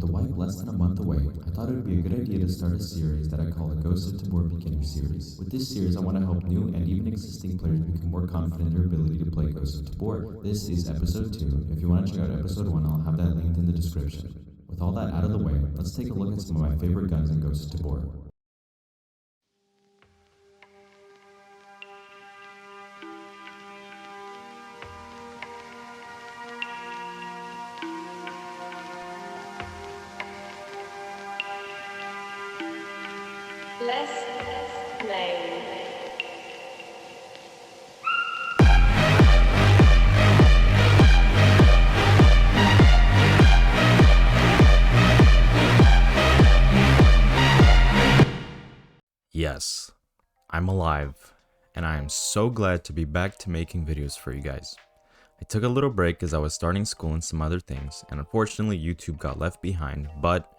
With the wipe less than a month away, I thought it would be a good idea to start a series that I call the Ghosts of Tabor Beginner Series. With this series, I want to help new and even existing players become more confident in their ability to play Ghosts of Tabor. This is episode 2. If you want to check out episode 1, I'll have that linked in the description. With all that out of the way, let's take a look at some of my favorite guns in Ghosts of Tabor. Let's play. Yes, I'm alive, and I am so glad to be back to making videos for you guys. I took a little break as I was starting school and some other things, and unfortunately YouTube got left behind, but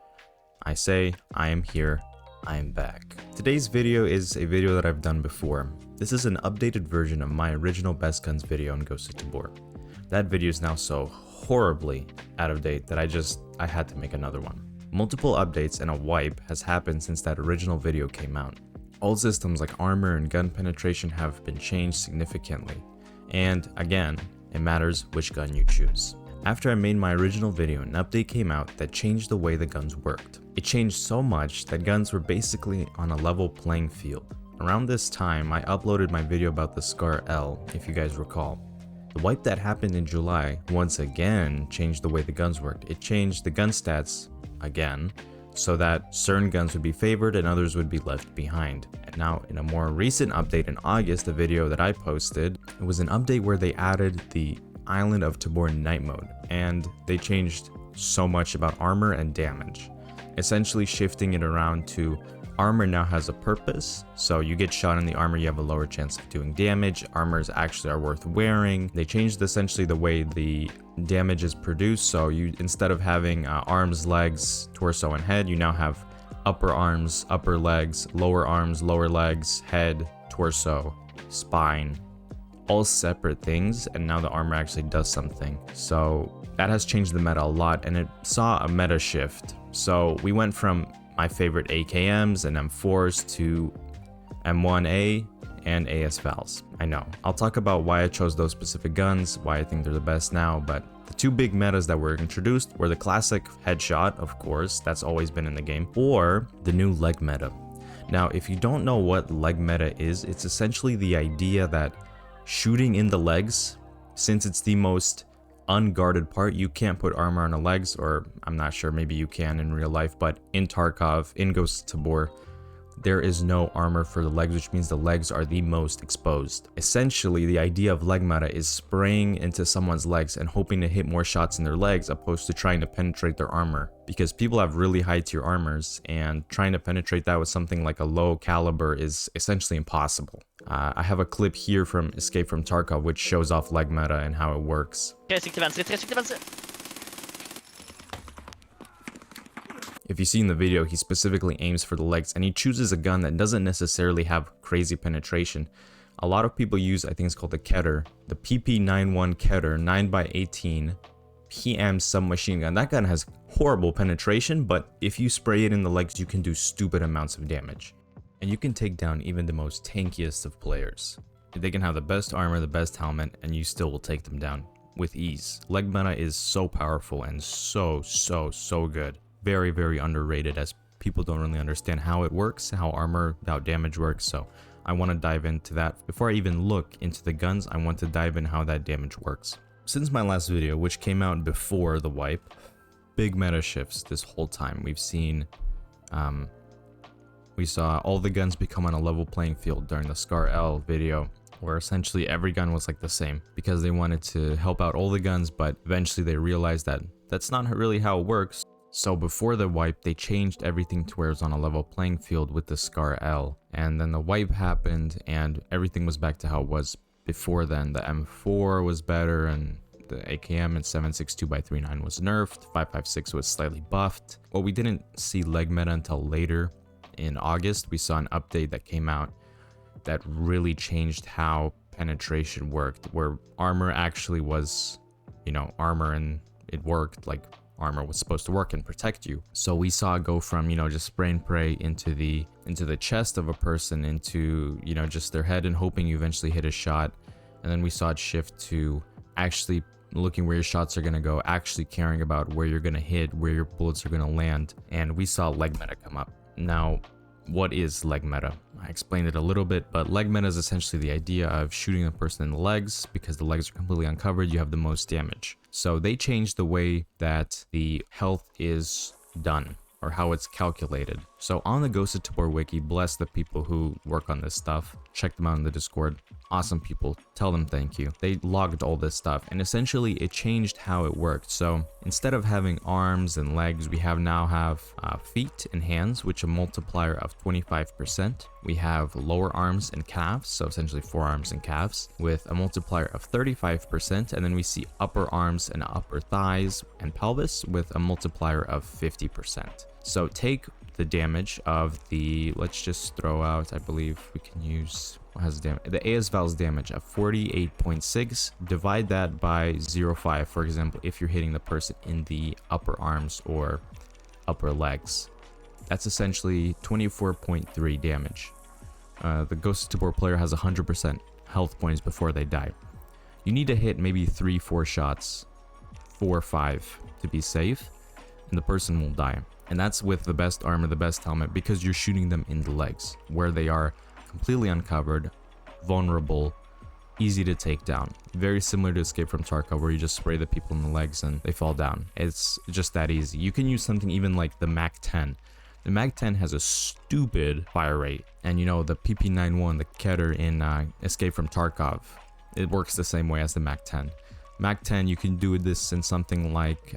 I say I am here. I am back. Today's video is a video that I've done before. This is an updated version of my original Best Guns video on Ghosts of Tabor. That video is now so horribly out of date that I had to make another one. Multiple updates and a wipe has happened since that original video came out. All systems like armor and gun penetration have been changed significantly. And again, it matters which gun you choose. After I made my original video, an update came out that changed the way the guns worked. It changed so much that guns were basically on a level playing field. Around this time, I uploaded my video about the Scar L, if you guys recall. The wipe that happened in July once again changed the way the guns worked. It changed the gun stats again, so that certain guns would be favored and others would be left behind. And now in a more recent update in August, the video that I posted, it was an update where they added the Island of Tabor night mode, and they changed so much about armor and damage, essentially shifting it around to armor now has a purpose. So you get shot in the armor, you have a lower chance of doing damage. Armors actually are worth wearing. They changed essentially the way the damage is produced. So you, instead of having arms, legs, torso, and head, you now have upper arms, upper legs, arms, lower legs, head, torso, spine, all separate things, and now the armor actually does something. So that has changed the meta a lot, and it saw a meta shift. So we went from my favorite AKMs and M4s to M1A and AS-Vals. I know. I'll talk about why I chose those specific guns, why I think they're the best now, but the two big metas that were introduced were the classic headshot, of course, that's always been in the game, or the new leg meta. Now, if you don't know what leg meta is, it's essentially the idea that shooting in the legs, since it's the most unguarded part, you can't put armor on the legs, or I'm not sure, maybe you can in real life, but in Tarkov, in Ghosts of Tabor, there is no armor for the legs, which means the legs are the most exposed. Essentially, the idea of leg meta is spraying into someone's legs and hoping to hit more shots in their legs opposed to trying to penetrate their armor, because people have really high tier armors, and trying to penetrate that with something like a low caliber is essentially impossible. I have a clip here from Escape from Tarkov which shows off leg meta and how it works. If you see in the video, he specifically aims for the legs, and he chooses a gun that doesn't necessarily have crazy penetration. A lot of people use, I think it's called the Keter, the PP91 Keter 9x18 PM submachine gun. That gun has horrible penetration, but if you spray it in the legs, you can do stupid amounts of damage. And you can take down even the most tankiest of players. They can have the best armor, the best helmet, and you still will take them down with ease. Leg meta is so powerful and so good. Very, very underrated, as people don't really understand how it works, how armor without damage works. So I want to dive into that. Before I even look into the guns, I want to dive in how that damage works. Since my last video, which came out before the wipe, big meta shifts this whole time. We saw all the guns become on a level playing field during the Scar L video, where essentially every gun was like the same, because they wanted to help out all the guns, but eventually they realized that that's not really how it works. So before the wipe, they changed everything to where it was on a level playing field with the Scar L. And then the wipe happened and everything was back to how it was before then. The M4 was better, and the AKM and 7.62x39 was nerfed. 5.56 was slightly buffed. Well, we didn't see leg meta until later. In August, we saw an update that came out that really changed how penetration worked, where armor actually was, armor, and it worked. Like, armor was supposed to work and protect you. So we saw it go from, you know, just spray and pray into the chest of a person, into, you know, just their head and hoping you eventually hit a shot. And then we saw it shift to actually looking where your shots are going to go, actually caring about where you're going to hit, where your bullets are going to land. And we saw leg meta come up. Now, what is leg meta? I explained it a little bit, but leg meta is essentially the idea of shooting the person in the legs. Because the legs are completely uncovered, you have the most damage. So they changed the way that the health is done, or how it's calculated. So on the Ghosts of Tabor wiki, bless the people who work on this stuff. Check them out in the Discord. Awesome people. Tell them thank you. They logged all this stuff, and essentially it changed how it worked. So instead of having arms and legs, we now have feet and hands, which a multiplier of 25%. We have lower arms and calves, so essentially forearms and calves, with a multiplier of 35%. And then we see upper arms and upper thighs and pelvis with a multiplier of 50%. So take the damage of the, let's just throw out, I believe we can use, what has damage? The ASVAL's damage of 48.6, divide that by 0.5, for example, if you're hitting the person in the upper arms or upper legs. That's essentially 24.3 damage. The Ghost of Tabor player has 100% health points before they die. You need to hit maybe 3-4 shots, 4 or 5 to be safe, and the person will die. And that's with the best armor, the best helmet, because you're shooting them in the legs, where they are completely uncovered, vulnerable, easy to take down. Very similar to Escape from Tarkov, where you just spray the people in the legs and they fall down. It's just that easy. You can use something even like the MAC-10. The MAC-10 has a stupid fire rate, and you know, the PP91, the Keter in Escape from Tarkov, it works the same way as the MAC-10. MAC-10, you can do this in something like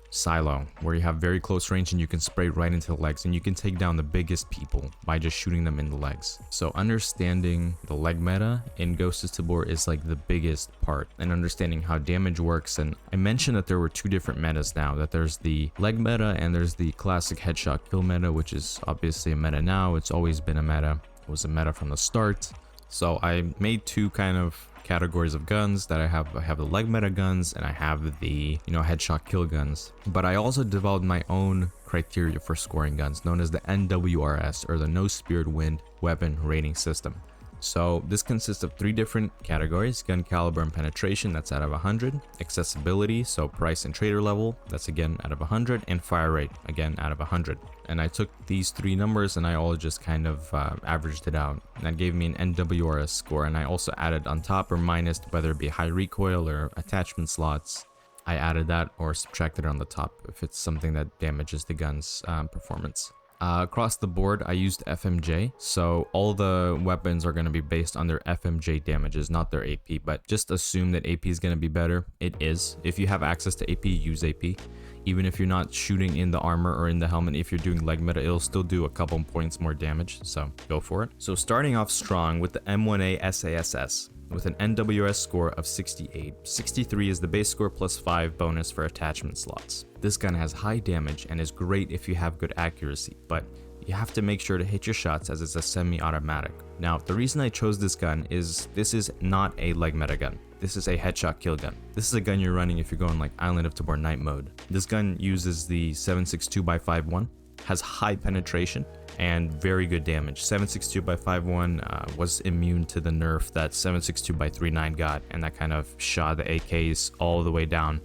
Silo, where you have very close range and you can spray right into the legs, and you can take down the biggest people by just shooting them in the legs. So understanding the leg meta in Ghosts of Tabor is like the biggest part, and understanding how damage works. And I mentioned that there were two different metas now, that there's the leg meta and there's the classic headshot kill meta, which is obviously a meta now. It's always been a meta. It was a meta from the start. So I made two kind of categories of guns that I have the leg meta guns, and I have the, you know, headshot kill guns. But I also developed my own criteria for scoring guns, known as the NWRS, or the No Spirit Wind Weapon Rating System. So this consists of 3 different categories: gun caliber and penetration, that's out of 100; accessibility, so price and trader level, that's again out of 100; and fire rate, again out of 100. And I took these 3 numbers and I all just kind of averaged it out, and that gave me an NWRS score. And I also added on top or minus, whether it be high recoil or attachment slots. I added that or subtracted it on the top if it's something that damages the gun's performance. Across the board, I used FMJ, so all the weapons are going to be based on their FMJ damages, not their AP, but just assume that AP is going to be better. It is. If you have access to AP, use AP. Even if you're not shooting in the armor or in the helmet, if you're doing leg meta, it'll still do a couple points more damage, so go for it. So starting off strong with the M1A SASS, with an NWS score of 68. 63 is the base score plus 5 bonus for attachment slots. This gun has high damage and is great if you have good accuracy, but you have to make sure to hit your shots as it's a semi-automatic. Now, the reason I chose this gun is this is not a leg meta gun. This is a headshot kill gun. This is a gun you're running if you're going like Island of Tabor night mode. This gun uses the 7.62x5.1, has high penetration and very good damage. 7.62x5.1 was immune to the nerf that 7.62x3.9 got, and that kind of shot the AKs all the way down.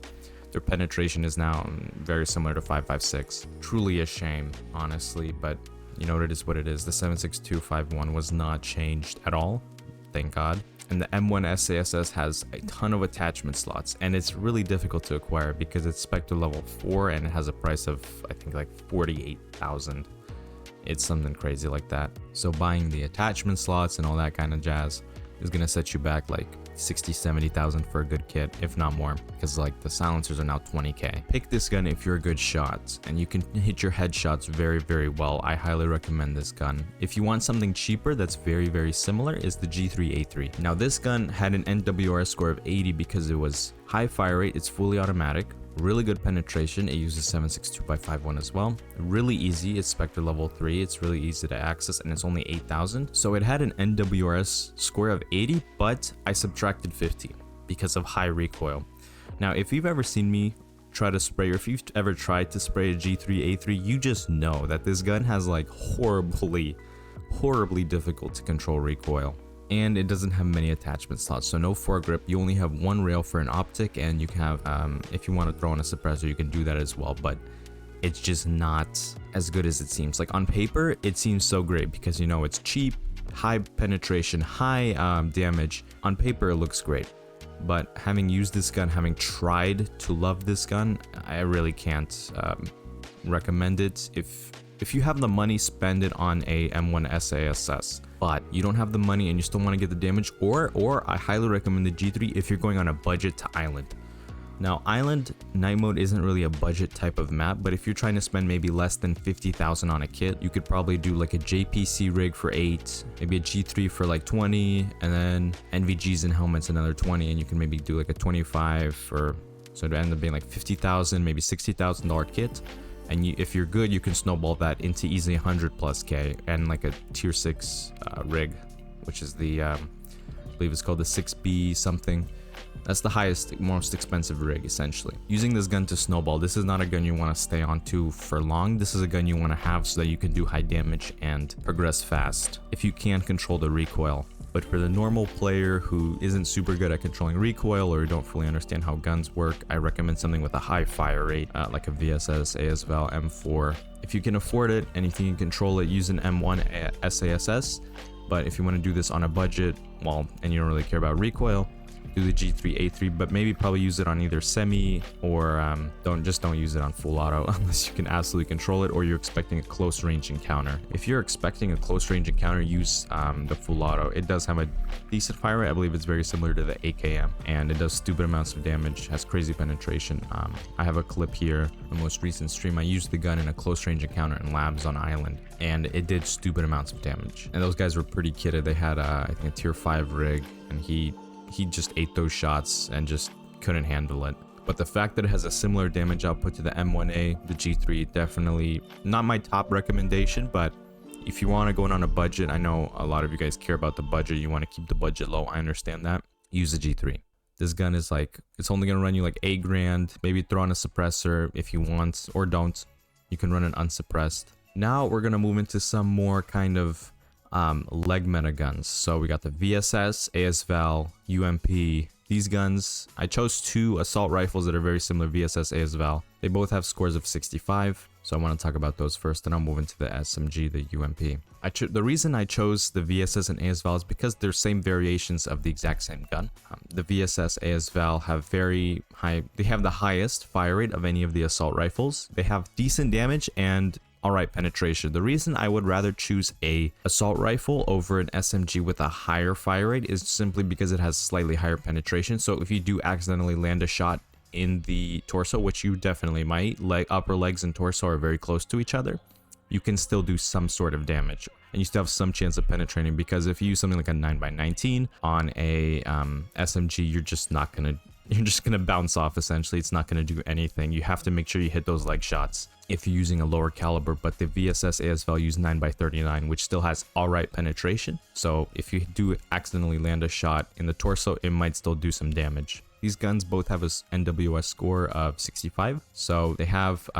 Their penetration is now very similar to 5.56. Truly a shame, honestly, but you know, it is what it is. The 7.62x5.1 was not changed at all, thank God. And the M1 SASS has a ton of attachment slots, and it's really difficult to acquire because it's Spectre level 4 and it has a price of, I think, like 48,000. It's something crazy like that. So buying the attachment slots and all that kind of jazz is gonna set you back like 60-70,000 for a good kit, if not more, because like the silencers are now 20k. Pick this gun if you're a good shot and you can hit your headshots very, very well. I highly recommend this gun. If you want something cheaper that's very, very similar, is the G3A3. Now this gun had an NWRS score of 80 because it was high fire rate, it's fully automatic, really good penetration, it uses 7.62x5.1 as well, really easy, it's Spectre level 3, it's really easy to access, and it's only 8,000. So it had an NWRS score of 80, but I subtracted 50 because of high recoil. Now if you've ever seen me try to spray, or if you've ever tried to spray a G3A3, you just know that this gun has like horribly difficult to control recoil. And it doesn't have many attachment slots, so no foregrip. You only have one rail for an optic, and you can have, if you want to throw in a suppressor, you can do that as well, but it's just not as good as it seems. Like on paper, it seems so great because, you know, it's cheap, high penetration, high damage. On paper, it looks great. But having used this gun, having tried to love this gun, I really can't recommend it. If you have the money, spend it on a M1 SASS. But you don't have the money and you still want to get the damage, or I highly recommend the G3 if you're going on a budget to island. Now, island night mode isn't really a budget type of map, but if you're trying to spend maybe less than 50,000 on a kit, you could probably do like a JPC rig for 8, maybe a G3 for like 20, and then NVGs and helmets another 20, and you can maybe do like a 25 for, so it end up being like 50,000, maybe $60,000 kit. And if you're good, you can snowball that into easily 100 plus K and like a tier 6 rig, which is the, I believe it's called the 6B something. That's the highest, most expensive rig, essentially. Using this gun to snowball, this is not a gun you want to stay on to for long. This is a gun you want to have so that you can do high damage and progress fast if you can control the recoil. But for the normal player who isn't super good at controlling recoil or don't fully understand how guns work, I recommend something with a high fire rate, like a VSS, ASVAL, M4. If you can afford it and if you can control it, use an M1 SASS. But if you want to do this on a budget, well, and you don't really care about recoil, do the G3A3, but maybe probably use it on either semi or don't use it on full auto unless you can absolutely control it or you're expecting a close range encounter. If you're expecting a close range encounter, use the full auto. It does have a decent fire rate. I believe it's very similar to the AKM, and it does stupid amounts of damage, has crazy penetration. I have a clip here, the most recent stream. I used the gun in a close range encounter in labs on island, and it did stupid amounts of damage. And those guys were pretty kitted. They had I think a tier 5 rig, and he just ate those shots and just couldn't handle it. But the fact that it has a similar damage output to the M1A, the G3, definitely not my top recommendation, but if you want to go in on a budget, I know a lot of you guys care about the budget, you want to keep the budget low, I understand that, use the G3. This gun is like, it's only going to run you like $8,000, maybe throw on a suppressor if you want, or don't. You can run it unsuppressed. Now we're going to move into some more kind of leg meta guns. So we got the VSS, ASVAL, UMP. These guns, I chose 2 assault rifles that are very similar, VSS, ASVAL. They both have scores of 65, so I want to talk about those first, then I'll move into the SMG, the UMP. The reason I chose the VSS and ASVAL is because they're same variations of the exact same gun. The VSS, ASVAL have very high, they have the highest fire rate of any of the assault rifles. They have decent damage and alright penetration. The reason I would rather choose a assault rifle over an SMG with a higher fire rate is simply because it has slightly higher penetration. So if you do accidentally land a shot in the torso, which you definitely might, upper legs and torso are very close to each other, you can still do some sort of damage and you still have some chance of penetrating, because if you use something like a 9x19 on a SMG, you're just gonna bounce off. Essentially, it's not gonna do anything. You have to make sure you hit those leg shots if you're using a lower caliber. But the VSS ASVAL use 9x39, which still has alright penetration. So if you do accidentally land a shot in the torso, it might still do some damage. These guns both have a NWS score of 65, so they have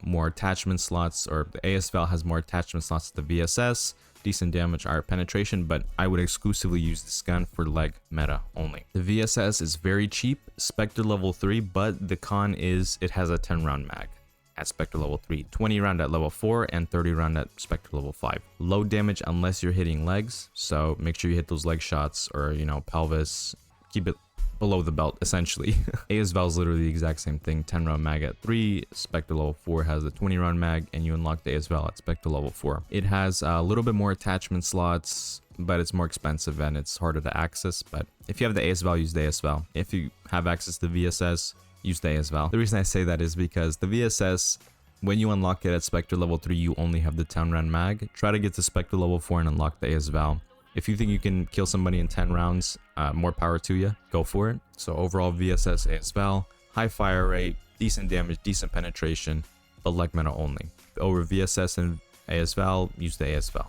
more attachment slots, or the ASVAL has more attachment slots to the VSS, decent damage, higher penetration, but I would exclusively use this gun for leg meta only. The VSS is very cheap, Spectre level 3, but the con is it has a 10 round mag at Spectre level 3, 20 round at level 4, and 30 round at Spectre level 5. Low damage unless you're hitting legs, so make sure you hit those leg shots, or pelvis, keep it below the belt, essentially. ASVAL is literally the exact same thing. 10 round mag at 3, Spectre level 4 has a 20 round mag, and you unlock the ASVAL at Spectre level 4. It has a little bit more attachment slots, but it's more expensive and it's harder to access. But if you have the ASVAL, use the ASVAL. If you have access to VSS, use the ASVAL. The reason I say that is because the VSS, when you unlock it at Spectre level 3, you only have the 10 round mag. Try to get to Spectre level 4 and unlock the ASVAL. If you think you can kill somebody in 10 rounds, more power to you, go for it. So overall, VSS, ASVAL, high fire rate, decent damage, decent penetration, but leg meta only. Over VSS and ASVAL, use the ASVAL.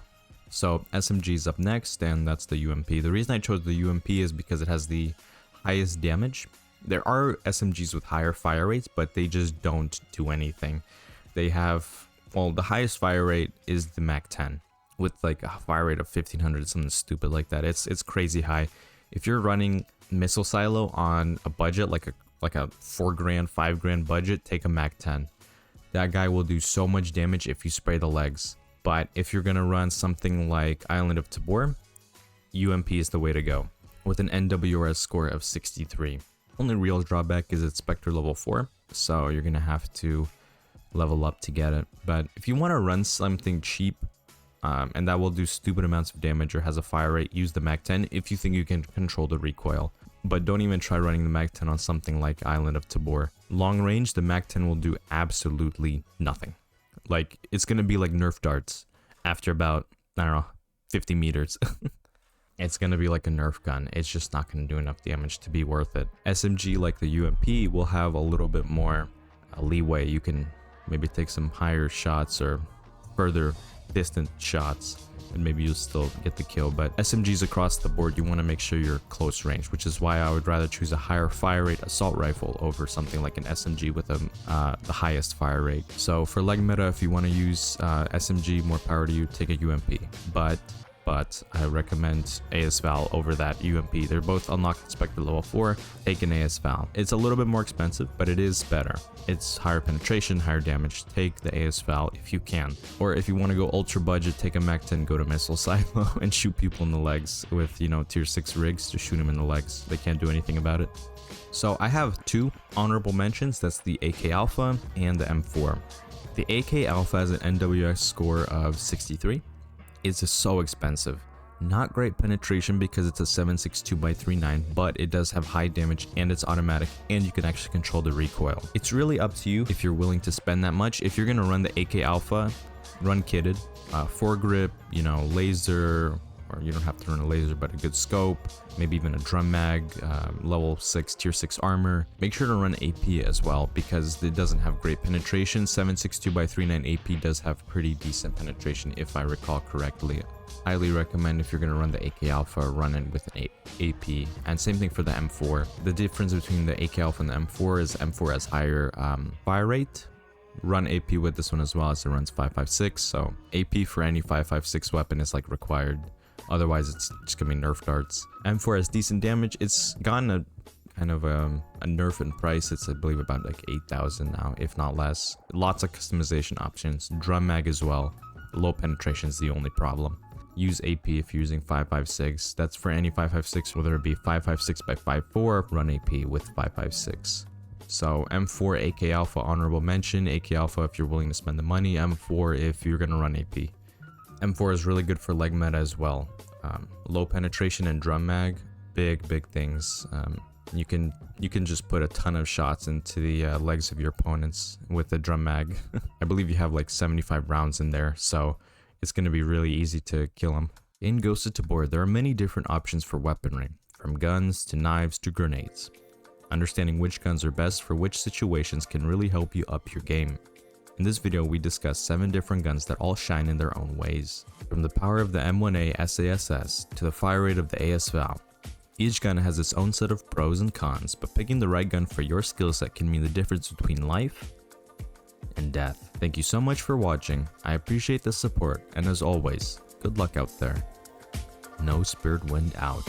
So SMG is up next, and that's the UMP. The reason I chose the UMP is because it has the highest damage. There are SMGs with higher fire rates, but they just don't do anything. They have, well, the highest fire rate is the Mac 10 with like a fire rate of 1500, something stupid like that. It's crazy high. If you're running missile silo on a budget like a $4,000, $5,000 budget, take a Mac 10. That guy will do so much damage if you spray the legs. But if you're gonna run something like Island of Tabor, UMP is the way to go with an NWRS score of 63. Only real drawback is it's Spectre level 4, so you're gonna have to level up to get it. But if you want to run something cheap and that will do stupid amounts of damage or has a fire rate, use the Mac 10 if you think you can control the recoil. But don't even try running the Mac 10 on something like Island of Tabor. Long range, the Mac 10 will do absolutely nothing. Like, it's gonna be like Nerf darts after about, I don't know, 50 meters. It's gonna be like a Nerf gun. It's just not gonna do enough damage to be worth it. SMG like the UMP will have a little bit more leeway. You can maybe take some higher shots or further distant shots and maybe you'll still get the kill. But SMGs across the board, you want to make sure you're close range, which is why I would rather choose a higher fire rate assault rifle over something like an SMG with the highest fire rate. So for leg meta, if you want to use SMG, more power to you, take a UMP. But I recommend AS Val over that UMP. They're both unlocked at Spectre level 4. Take an AS Val. It's a little bit more expensive, but it is better. It's higher penetration, higher damage. Take the AS Val if you can. Or if you want to go ultra budget, take a Mac 10, go to missile silo and shoot people in the legs with, you know, tier 6 rigs to shoot them in the legs. They can't do anything about it. So I have two honorable mentions. That's the AK Alpha and the M4. The AK Alpha has an NWX score of 63. It's so expensive. Not great penetration because it's a 7.62x3.9, but it does have high damage and it's automatic and you can actually control the recoil. It's really up to you if you're willing to spend that much. If you're gonna run the AK Alpha, run kitted, foregrip, you know, laser, or you don't have to run a laser, but a good scope, maybe even a drum mag, level 6, tier 6 armor. Make sure to run AP as well because it doesn't have great penetration. 7.62x3.9 AP does have pretty decent penetration if I recall correctly. Highly recommend if you're going to run the AK Alpha, run it with an AP. And same thing for the M4. The difference between the AK Alpha and the M4 is M4 has higher fire rate. Run AP with this one as well as it runs 5.56. So AP for any 5.56 weapon is like required. Otherwise, it's just gonna be Nerf darts. M4 has decent damage. It's gotten a kind of a nerf in price. It's, I believe, about like 8,000 now, if not less. Lots of customization options. Drum mag as well. Low penetration is the only problem. Use AP if you're using 5.56. That's for any 5.56, whether it be 5.56x5.4, run AP with 5.56. So M4, AK Alpha, honorable mention. AK Alpha if you're willing to spend the money. M4 if you're gonna run AP. M4 is really good for leg meta as well. Low penetration and drum mag, big things. You can just put a ton of shots into the legs of your opponents with the drum mag. I believe you have like 75 rounds in there, so it's going to be really easy to kill them. In Ghosts of Tabor, there are many different options for weaponry, from guns to knives to grenades. Understanding which guns are best for which situations can really help you up your game. In this video, we discuss 7 different guns that all shine in their own ways. From the power of the M1A SASS to the fire rate of the AS Val. Each gun has its own set of pros and cons, but picking the right gun for your skill set can mean the difference between life and death. Thank you so much for watching. I appreciate the support, and as always, good luck out there. No Spirit Wind out.